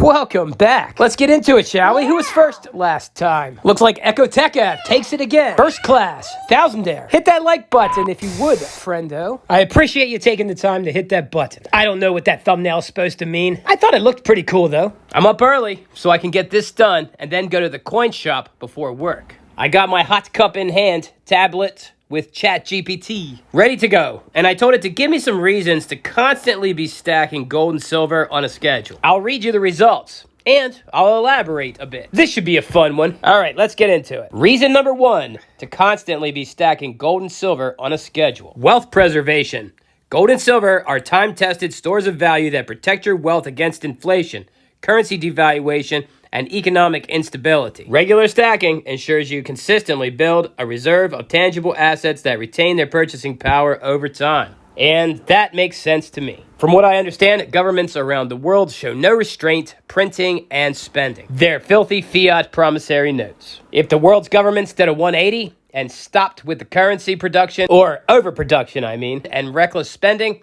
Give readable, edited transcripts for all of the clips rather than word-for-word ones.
Welcome back. Let's get into it, shall we? Who was first last time? Looks like Ekotekev takes it again. First class, Thousandaire. Hit that like button if you would, friendo. I appreciate you taking the time to hit that button. I don't know what that thumbnail's supposed to mean. I thought it looked pretty cool, though. I'm up early, so I can get this done and then go to the coin shop before work. I got my hot cup in hand, tablet with ChatGPT, ready to go. And I told it to give me some reasons to constantly be stacking gold and silver on a schedule. I'll read you the results, and I'll elaborate a bit. This should be a fun one. All right, let's get into it. Reason number 1, to constantly be stacking gold and silver on a schedule. Wealth preservation. Gold and silver are time-tested stores of value that protect your wealth against inflation, currency devaluation, and economic instability. Regular stacking ensures you consistently build a reserve of tangible assets that retain their purchasing power over time. And that makes sense to me. From what I understand, governments around the world show no restraint printing and spending their filthy fiat promissory notes. If the world's governments did a 180 and stopped with the currency production, or overproduction, and reckless spending,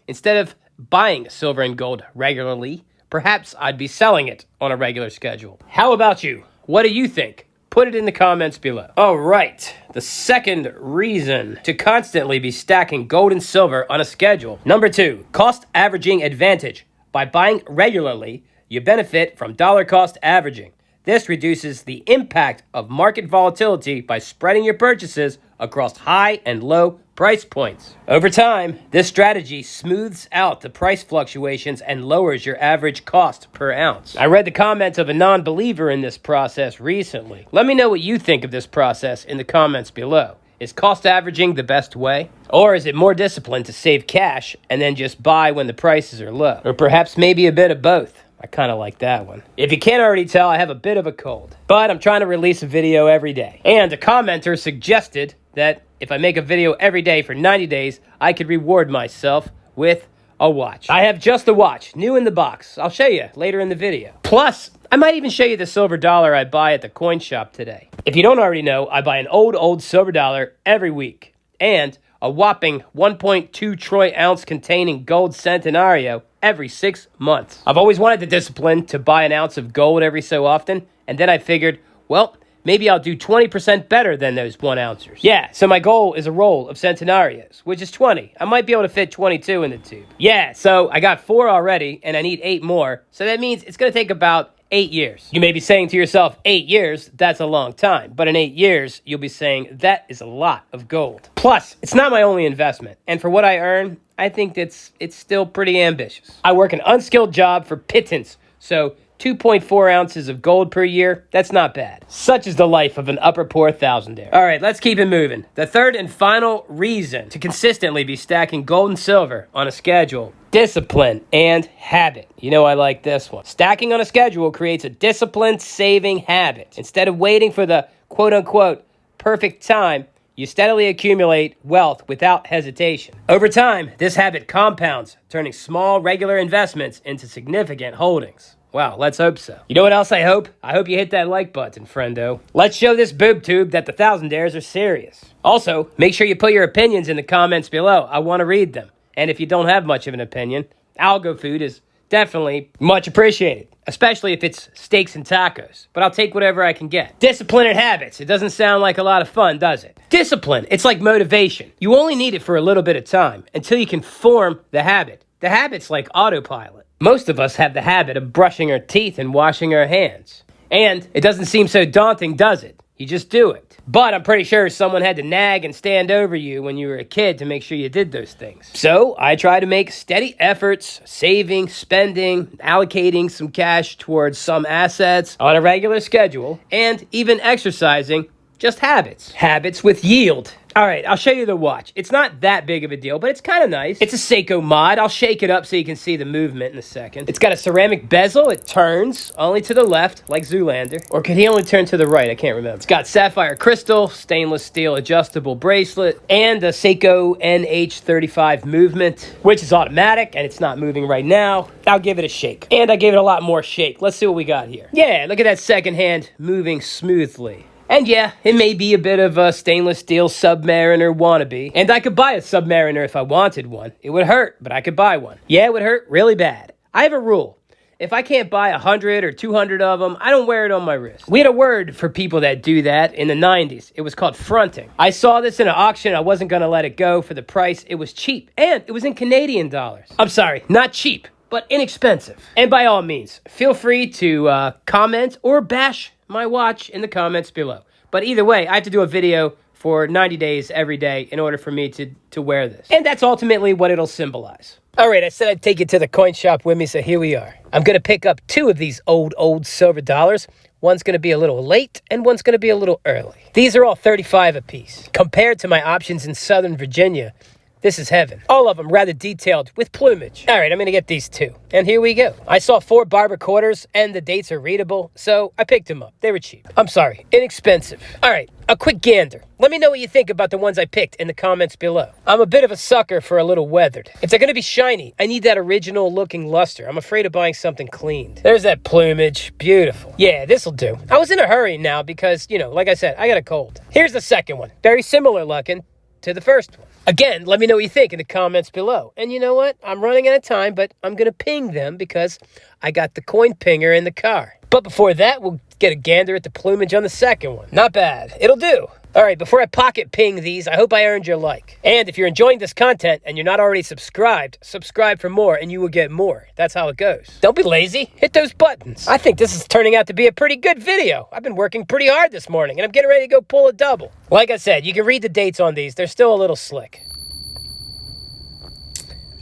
instead of buying silver and gold regularly, perhaps I'd be selling it on a regular schedule. How about you? What do you think? Put it in the comments below. All right, the second reason to constantly be stacking gold and silver on a schedule. Number 2, cost averaging advantage. By buying regularly, you benefit from dollar cost averaging. This reduces the impact of market volatility by spreading your purchases across high and low price points. Over time, this strategy smooths out the price fluctuations and lowers your average cost per ounce. I read the comments of a non-believer in this process recently. Let me know what you think of this process in the comments below. Is cost averaging the best way? Or is it more disciplined to save cash and then just buy when the prices are low? Or perhaps maybe a bit of both? I kind of like that one. If you can't already tell, I have a bit of a cold, but I'm trying to release a video every day. And a commenter suggested that if I make a video every day for 90 days, I could reward myself with a watch. I have just a watch, new in the box. I'll show you later in the video. Plus, I might even show you the silver dollar I buy at the coin shop today. If you don't already know, I buy an old silver dollar every week. And a whopping 1.2 troy ounce containing gold centenario every 6 months. I've always wanted the discipline to buy an ounce of gold every so often, and then I figured, well, maybe I'll do 20% better than those 1 ounces. Yeah, so my goal is a roll of centenarios, which is 20. I might be able to fit 22 in the tube. Yeah, so I got 4 already, and I need 8 more, so that means it's going to take about 8 years. You may be saying to yourself, 8 years, that's a long time. But in 8 years, you'll be saying, that is a lot of gold. Plus, it's not my only investment. And for what I earn, I think it's still pretty ambitious. I work an unskilled job for pittance, so 2.4 ounces of gold per year, that's not bad. Such is the life of an upper poor thousandaire. All right, let's keep it moving. The third and final reason to consistently be stacking gold and silver on a schedule: discipline and habit. You know I like this one. Stacking on a schedule creates a disciplined saving habit. Instead of waiting for the quote-unquote perfect time, you steadily accumulate wealth without hesitation. Over time, this habit compounds, turning small, regular investments into significant holdings. Wow, let's hope so. You know what else I hope? I hope you hit that like button, friendo. Let's show this boob tube that the Thousandaires are serious. Also, make sure you put your opinions in the comments below. I want to read them. And if you don't have much of an opinion, algo food is definitely much appreciated, especially if it's steaks and tacos. But I'll take whatever I can get. Discipline and habits. It doesn't sound like a lot of fun, does it? Discipline, it's like motivation. You only need it for a little bit of time until you can form the habit. The habit's like autopilot. Most of us have the habit of brushing our teeth and washing our hands. And it doesn't seem so daunting, does it? You just do it. But I'm pretty sure someone had to nag and stand over you when you were a kid to make sure you did those things. So I try to make steady efforts, saving, spending, allocating some cash towards some assets on a regular schedule, and even exercising. Just habits. Habits with yield. All right, I'll show you the watch. It's not that big of a deal, but it's kind of nice. It's a Seiko mod. I'll shake it up so you can see the movement in a second. It's got a ceramic bezel. It turns only to the left, like Zoolander. Or could he only turn to the right? I can't remember. It's got sapphire crystal, stainless steel adjustable bracelet, and a Seiko NH35 movement, which is automatic, and it's not moving right now. I'll give it a shake. And I gave it a lot more shake. Let's see what we got here. Yeah, look at that second hand moving smoothly. And yeah, it may be a bit of a stainless steel Submariner wannabe. And I could buy a Submariner if I wanted one. It would hurt, but I could buy one. Yeah, it would hurt really bad. I have a rule. if I can't buy 100 or 200 of them, I don't wear it on my wrist. We had a word for people that do that in the 90s. It was called fronting. I saw this in an auction. I wasn't going to let it go for the price. It was cheap, and it was in Canadian dollars. I'm sorry, not cheap, but inexpensive. And by all means, feel free to comment or bash my watch in the comments below. But either way, I have to do a video for 90 days every day in order for me to wear this. And that's ultimately what it'll symbolize. All right, I said I'd take you to the coin shop with me, so here we are. I'm going to pick up 2 of these old silver dollars. One's going to be a little late, and one's going to be a little early. These are all 35 apiece. Compared to my options in Southern Virginia, this is heaven. All of them rather detailed with plumage. All right, I'm going to get these 2. And here we go. I saw 4 barber quarters, and the dates are readable, so I picked them up. They were cheap. I'm sorry, inexpensive. All right, a quick gander. Let me know what you think about the ones I picked in the comments below. I'm a bit of a sucker for a little weathered. If they're going to be shiny, I need that original looking luster. I'm afraid of buying something cleaned. There's that plumage. Beautiful. Yeah, this'll do. I was in a hurry now because, like I said, I got a cold. Here's the second one. Very similar looking to the first one. Again, let me know what you think in the comments below. And you know what? I'm running out of time, but I'm going to ping them because I got the coin pinger in the car. But before that, we'll get a gander at the plumage on the second one. Not bad. It'll do. All right, before I pocket ping these, I hope I earned your like. And if you're enjoying this content and you're not already subscribed, subscribe for more and you will get more. That's how it goes. Don't be lazy. Hit those buttons. I think this is turning out to be a pretty good video. I've been working pretty hard this morning and I'm getting ready to go pull a double. Like I said, you can read the dates on these. They're still a little slick.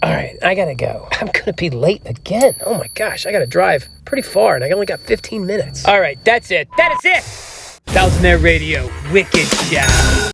All right, I gotta go. I'm gonna be late again. Oh my gosh, I gotta drive pretty far and I only got 15 minutes. All right, that's it. That is it. Thousandaire Radio, wicked shout.